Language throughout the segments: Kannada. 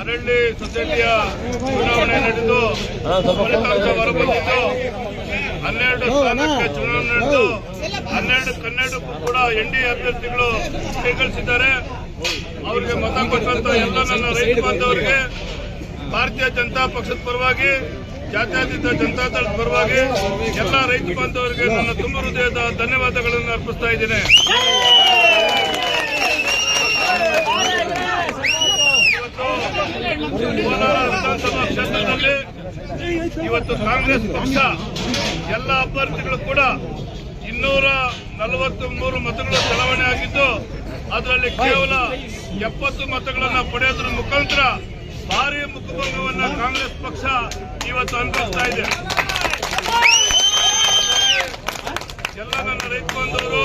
ಅರಳ್ಳಿ ಸೊಸೈಟಿಯ ಚುನಾವಣೆ ನಡೆದು ಫಲಿತಾಂಶ ಹೊರಬಂದಿದ್ದು 12 ಸ್ಥಾನಕ್ಕೆ ಚುನಾವಣೆ ನಡೆದು 12 ಕೂಡ ಎನ್ಡಿಎ ಅಭ್ಯರ್ಥಿಗಳು ಕೈಗಳಿಸಿದ್ದಾರೆ. ಅವರಿಗೆ ಮತ ಕೊಟ್ಟಂತ ಎಲ್ಲ ನನ್ನ ರೈತ ಬಾಂಧವರಿಗೆ ಭಾರತೀಯ ಜನತಾ ಪಕ್ಷದ ಪರವಾಗಿ, ಜಾತ್ಯತೀತ ಜನತಾ ದಳದ ಪರವಾಗಿ ಎಲ್ಲ ರೈತ ಬಾಂಧವರಿಗೆ ನನ್ನ ತುಂಬ ಹೃದಯದ ಧನ್ಯವಾದಗಳನ್ನು ಅರ್ಪಿಸ್ತಾ ಇದ್ದೇನೆ. ಕೋಲಾರ ವಿಧಾನಸಭಾ ಕ್ಷೇತ್ರದಲ್ಲಿ ಇವತ್ತು ಕಾಂಗ್ರೆಸ್ ಪಕ್ಷ ಎಲ್ಲ ಅಭ್ಯರ್ಥಿಗಳು ಕೂಡ 243 ಮತಗಳು ಚಲಾವಣೆ ಆಗಿದ್ದು ಅದರಲ್ಲಿ ಕೇವಲ 70 ಮತಗಳನ್ನು ಪಡೆಯೋದ್ರ ಮುಖಾಂತರ ಭಾರಿ ಮುಖಭಂಗವನ್ನು ಕಾಂಗ್ರೆಸ್ ಪಕ್ಷ ಇವತ್ತು ಅನುಭವಿಸ್ತಾ ಇದೆ. ಎಲ್ಲ ನನ್ನ ರೈತ ಬಾಂಧವರು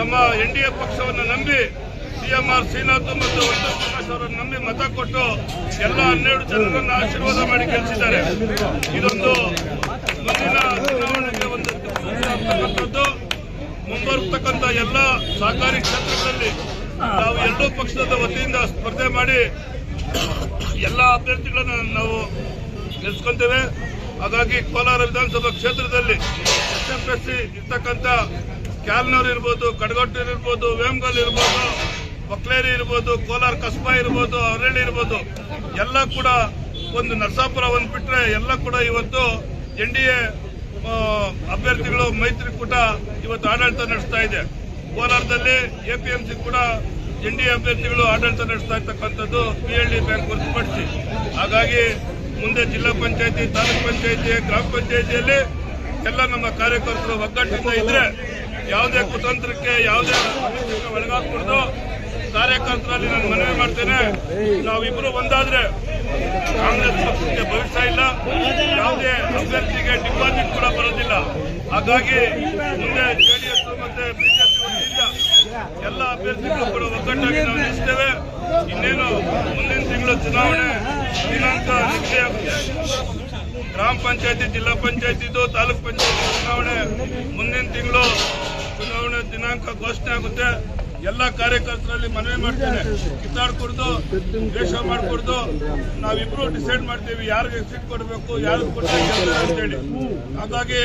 ನಮ್ಮ ಎನ್ಡಿಎ ಪಕ್ಷವನ್ನು ನಂಬಿ ಸಿಎಂಆರ್ ಶ್ರೀನಾಥ್ ಮತ್ತು ವಂದನಾ ಪ್ರಕಾಶ್ ಅವರನ್ನು ನಂಬಿ ಮತ ಕೊಟ್ಟು ಎಲ್ಲ 12 ಜನರನ್ನು ಆಶೀರ್ವಾದ ಮಾಡಿ ಗೆಲ್ಲಿಸಿದ್ದಾರೆ. ಇದೊಂದು ಮುಂದಿನ ಚುನಾವಣೆಗೆ ಒಂದು ಆಗ್ತಕ್ಕಂಥದ್ದು. ಮುಂಬರ್ತಕ್ಕಂಥ ಎಲ್ಲ ಸಹಕಾರಿ ಕ್ಷೇತ್ರಗಳಲ್ಲಿ ನಾವು ಎರಡೂ ಪಕ್ಷದ ವತಿಯಿಂದ ಸ್ಪರ್ಧೆ ಮಾಡಿ ಎಲ್ಲ ಅಭ್ಯರ್ಥಿಗಳನ್ನು ನಾವು ಗೆಲ್ಲಿಸ್ಕೊಂತೇವೆ. ಹಾಗಾಗಿ ಕೋಲಾರ ವಿಧಾನಸಭಾ ಕ್ಷೇತ್ರದಲ್ಲಿ SFSC ಇರ್ತಕ್ಕಂಥ ಕ್ಯಾಲ್ನೂರ್ ಇರ್ಬೋದು, ಕಡಗಟ್ಟೂರು ಇರ್ಬೋದು, ವೇಮಗಲ್ ಇರ್ಬೋದು, ಬಕ್ಲೇರಿ ಇರ್ಬೋದು, ಕೋಲಾರ ಕಸ್ಬಾ ಇರ್ಬೋದು, ಅರಳ್ಳಿ ಇರ್ಬೋದು, ಎಲ್ಲ ಕೂಡ ಒಂದು ನರಸಾಪುರ ಒಂದು ಬಿಟ್ಟರೆ ಎಲ್ಲ ಕೂಡ ಇವತ್ತು ಎನ್ಡಿಎ ಅಭ್ಯರ್ಥಿಗಳು ಮೈತ್ರಿಕೂಟ ಇವತ್ತು ಆಡಳಿತ ನಡೆಸ್ತಾ ಇದೆ. ಕೋಲಾರದಲ್ಲಿ APMC ಕೂಡ ಎನ್ಡಿಎ ಅಭ್ಯರ್ಥಿಗಳು ಆಡಳಿತ ನಡೆಸ್ತಾ ಇರ್ತಕ್ಕಂಥದ್ದು PLD ಬ್ಯಾಂಕ್ ಹೊರತುಪಡಿಸಿ. ಹಾಗಾಗಿ ಮುಂದೆ ಜಿಲ್ಲಾ ಪಂಚಾಯತಿ, ತಾಲೂಕ್ ಪಂಚಾಯತಿ, ಗ್ರಾಮ ಪಂಚಾಯತಿಯಲ್ಲಿ ಎಲ್ಲ ನಮ್ಮ ಕಾರ್ಯಕರ್ತರು ಒಗ್ಗಟ್ಟಿನಿಂದ ಇದ್ರೆ ಯಾವುದೇ ಕುತಂತ್ರಕ್ಕೆ, ಯಾವುದೇ ಒಳಗಾಗಕೂಡದು. ಕಾರ್ಯಕರ್ತರಲ್ಲಿ ನಾನು ಮನವಿ ಮಾಡ್ತೇನೆ, ನಾವಿಬ್ಬರು ಒಂದಾದ್ರೆ ಕಾಂಗ್ರೆಸ್ ಪಕ್ಷಕ್ಕೆ ಭವಿಷ್ಯ ಇಲ್ಲ, ಯಾವುದೇ ಅಭ್ಯರ್ಥಿಗೆ ಡಿಪಾಸಿಟ್ ಕೂಡ ಬರೋದಿಲ್ಲ. ಹಾಗಾಗಿ ಮುಂದೆ JDS ಮತ್ತೆ ಬಿಜೆಪಿ ವತಿಯಿಂದ ಎಲ್ಲ ಅಭ್ಯರ್ಥಿಗಳು ಕೂಡ ಒಗ್ಗಟ್ಟಾಗಿ ನಾವು ನಿಲ್ಲಿಸ್ತೇವೆ. ಇನ್ನೇನು ಮುಂದಿನ ತಿಂಗಳು ಚುನಾವಣೆ ದಿನಾಂಕ ನಿಶ್ಚಯ. ಗ್ರಾಮ ಪಂಚಾಯತಿ, ಜಿಲ್ಲಾ ಪಂಚಾಯತಿದು, ತಾಲೂಕ್ ಪಂಚಾಯತಿ ಚುನಾವಣೆ ಮುಂದಿನ ತಿಂಗಳು ಚುನಾವಣೆ ದಿನಾಂಕ ಘೋಷಣೆ ಆಗುತ್ತೆ. ಎಲ್ಲ ಕಾರ್ಯಕರ್ತರಲ್ಲಿ ಮನವಿ ಮಾಡ್ತೇನೆ, ಕಿತ್ತಾಡ್ಕೊಡ್ದು, ದ್ವೇಷ ಮಾಡ್ಕೊಡ್ದು, ನಾವಿಬ್ರು ಡಿಸೈಡ್ ಮಾಡ್ತೀವಿ ಯಾರಿಗೆ ಸೀಟ್ ಕೊಡಬೇಕು, ಯಾರಿಗೆ ಕೊಡ್ಬೇಕು ಅಂತೇಳಿ. ಹಾಗಾಗಿ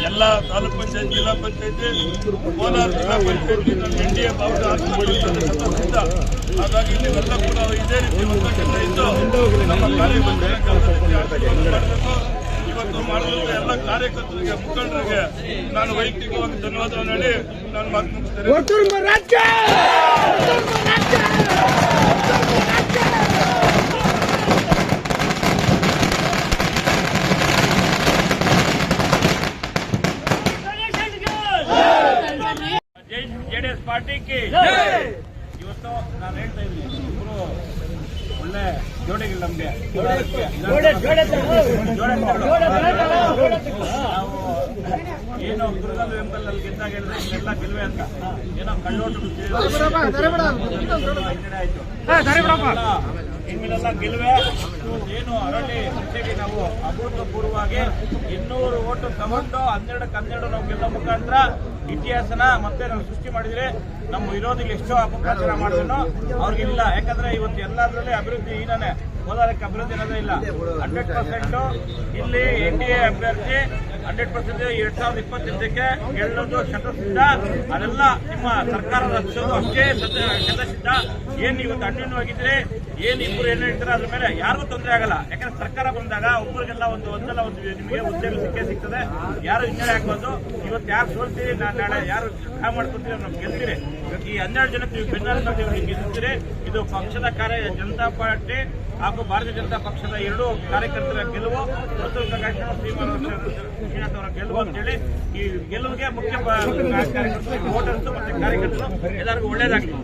ಎಲ್ಲ ತಾಲೂಕ್ ಪಂಚಾಯತ್, ಜಿಲ್ಲಾ ಪಂಚಾಯತಿ, ಕೋಲಾರ ಜಿಲ್ಲಾ ಪಂಚಾಯತಿ ಎನ್ಡಿಎ ಬಾವುಟ ಸದಸ್ಯರಿಂದ. ಹಾಗಾಗಿ ನೀವೆಲ್ಲ ಕೂಡ ಇದೇ ರೀತಿ ಒಗ್ಗಟ್ಟಿಂದ ಇದ್ದು ನಮ್ಮ ಕಾರ್ಯಕರ್ತರಿಗೆ ಮಾಡಬೇಕು. ಇವತ್ತು ಮಾಡುವಂತ ಎಲ್ಲ ಕಾರ್ಯಕರ್ತರಿಗೆ, ಮುಖಂಡರಿಗೆ ನಾನು ವೈಯಕ್ತಿಕವಾಗಿ ಧನ್ಯವಾದ ಹೇಳಿ ನಾನು ಮಾತು ಮುಗಿಸ್ತೇನೆ. JDS ಪಾರ್ಟಿಗೆ ಇವತ್ತು ನಾನು ಹೇಳ್ತಾ ಇದ್ದೀನಿ, ಇಬ್ಬರು ಒಳ್ಳೆ ಜೋಡಿಗಳು ನಮಗೆ. ನಾವು ಏನೋ ಗುರುಗಲ್ ವೆಂಬಲ್ ಗೆದ್ದಾಗ ಹೇಳಿದ್ರೆ ಇಲ್ಲೆಲ್ಲ ಗೆಲುವೆ ಅಂತ ಏನೋ ಕಳ್ಳೋಟು ಆಯ್ತು. ಇನ್ಮೇಲೆಲ್ಲ ಗೆಲುವೆ. ಏನು ಅರಳಿ ಸೊಸೈಟಿ ನಾವು ಅಭೂತಪೂರ್ವವಾಗಿ 200 ಓಟು ತಗೊಂಡು 12 ನಾವು ಗೆಲ್ಲೋ ಮುಖಾಂತರ ಇತಿಹಾಸನ ಮತ್ತೆ ನಾವು ಸೃಷ್ಟಿ ಮಾಡಿದ್ರೆ ನಮ್ಮ ವಿರೋಧಿಗಳು ಎಷ್ಟೋ ಅಪಪ್ರಚಾರ ಮಾಡಿದ್ರು ಅವ್ರಿಗಿಲ್ಲ. ಯಾಕಂದ್ರೆ ಇವತ್ತು ಎಲ್ಲದರಲ್ಲಿ ಅಭಿವೃದ್ಧಿ ಈನೇ, ಕೋಲಾರಕ್ಕೆ ಅಭಿವೃದ್ಧಿ ಅನ್ನೋದೇ ಇಲ್ಲ. 100% ಇಲ್ಲಿ ಎನ್ಡಿಎ ಅಭ್ಯರ್ಥಿ 100% 2028ಕ್ಕೆ ಗೆಲ್ಲೋದು ಶತಸಿದ್ಧ. ಅದೆಲ್ಲ ನಿಮ್ಮ ಸರ್ಕಾರ ರಚಿಸೋದು ಅಷ್ಟೇ ಶತಸಿದ್ಧ. ಏನ್ ಇವತ್ತು ಅನ್ಯೂನ್ಯವಾಗಿದ್ರೆ ಏನ್ ಇಬ್ಬರು ಏನು ಹೇಳ್ತಾರೆ ಅದ್ರ ಮೇಲೆ ಯಾರಿಗೂ ತೊಂದರೆ ಆಗಲ್ಲ. ಯಾಕಂದ್ರೆ ಸರ್ಕಾರ ಬಂದಾಗ ಒಬ್ಬರಿಗೆಲ್ಲ ಒಂದಲ್ಲ ಒಂದು ನಿಮಗೆ ಉದ್ಯೋಗ ಸಿಗ್ತದೆ. ಯಾರು ಹಿನ್ನಡೆ ಆಗ್ಬೋದು. ಇವತ್ತು ಯಾರು ಸೋಲ್ತೀರಿ, ನಾಳೆ ಯಾರು ಕಾಯ ಮಾಡ್ಕೊತೀರಿ, ನಾವು ಗೆಲ್ತೀರಿ. ಈ 12 ಜನಕ್ಕೆ ನೀವು ಬೆನ್ನೆಲುಬಾಗಿ ಗೆಲ್ತೀರಿ. ಇದು ಪಕ್ಷದ ಜನತಾ ಪಾರ್ಟಿ ಹಾಗೂ ಭಾರತೀಯ ಜನತಾ ಪಕ್ಷದ ಎರಡೂ ಕಾರ್ಯಕರ್ತರ ಗೆಲುವು, ವಂದನಾ ಪ್ರಕಾಶ್ ಶ್ರೀನಾಥ್ ಅವರ ಗೆಲುವು ಅಂತೇಳಿ ಈ ಗೆಲುವಿಗೆ ಮುಖ್ಯ ವೋಟರ್ಸ್ ಮತ್ತೆ ಕಾರ್ಯಕರ್ತರು ಎಲ್ಲರಿಗೂ ಒಳ್ಳೇದಾಗಲಿ.